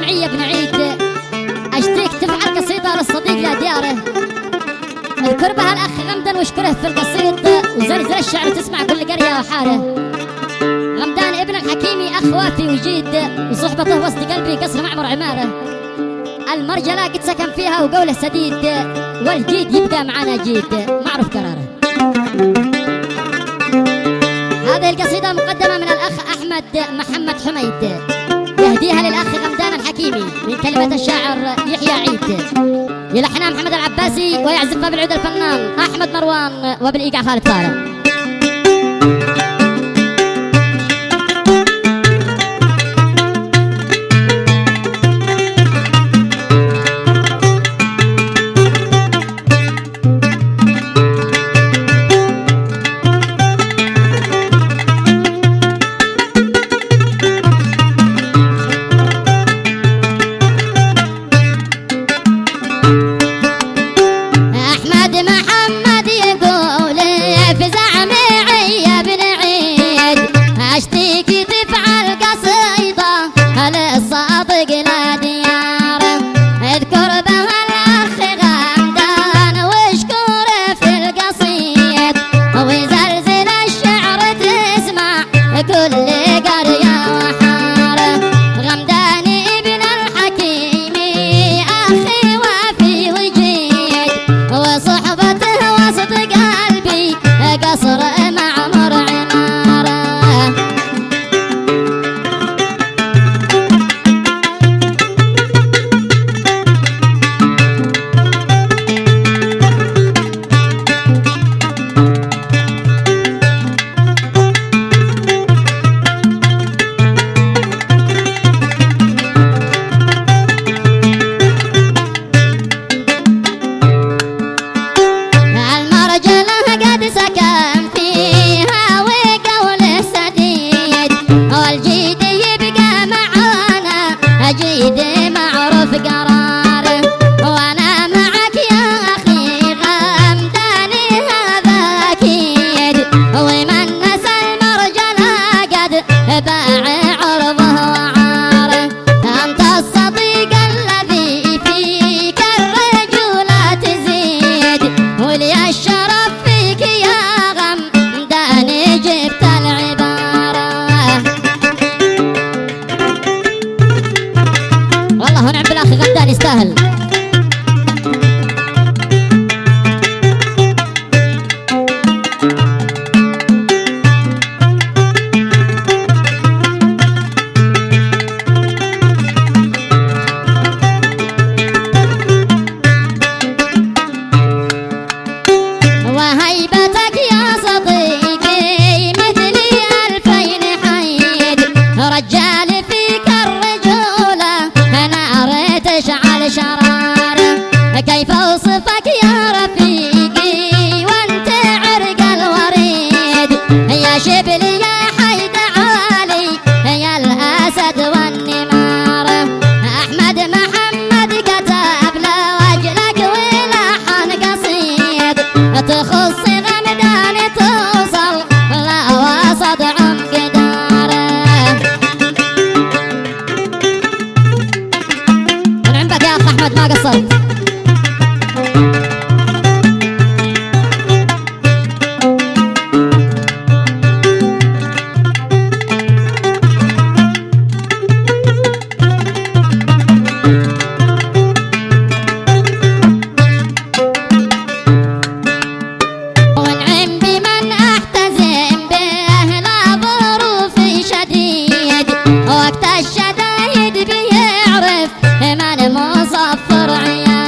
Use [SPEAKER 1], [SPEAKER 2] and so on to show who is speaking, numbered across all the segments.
[SPEAKER 1] الجمعية بن عيد اشتيك تفعل قصيدة للصديق لدياره، اذكر بها الاخ غمدان واشكره في القصيد، وزلزل الشعر تسمع كل قرية وحاره. غمدان ابن الحكيمي اخ وافي وجيد، وصحبته وسط قلبي قصر معمر عماره. المرجلة قد سكن فيها وقوله سديد، والجيد يبقى معانا جيد معروف قراره. هذه القصيدة مقدمة من الأخ أحمد محمد حميد، يهديها للأخ غمدان الحكيمي من كلمة الشاعر يحيى عيد، يلحنها محمد العباسي ويعزفها بالعود الفنان أحمد مروان، وبالإيقاع خالد طارق. يستاهل.
[SPEAKER 2] وهيبتك يا صديقي مثلي 2000 حيد، رجال فيك الرجولة نار تشعل شرارة، كيف اوصفك يا رفيقي وانت عرق الوريد، يا شبل يا حيد عالي يا الاسد والنمار، احمد محمد كتب لوجلك ولحن قصيد، تخص غمدان توصل لوسط عمق داره.
[SPEAKER 1] من عندك يا اخ احمد ما قصرت.
[SPEAKER 2] وقت الشدايد بيعرف من مصفر عيال،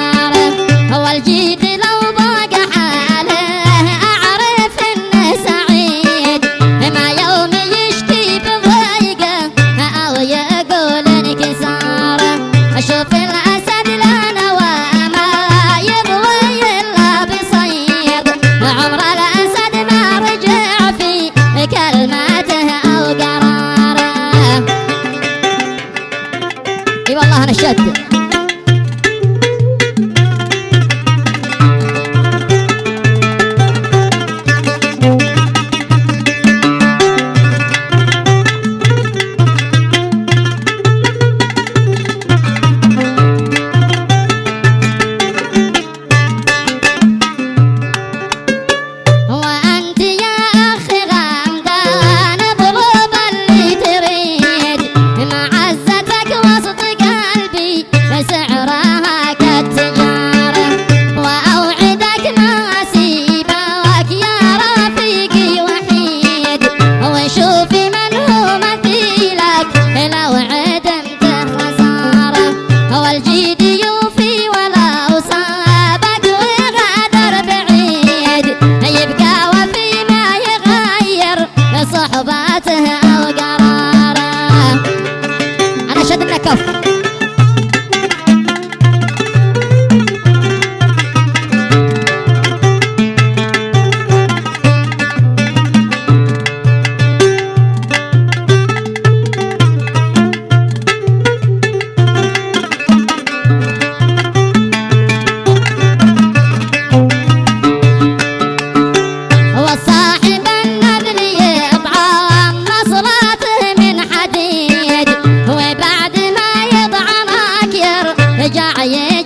[SPEAKER 2] القاعين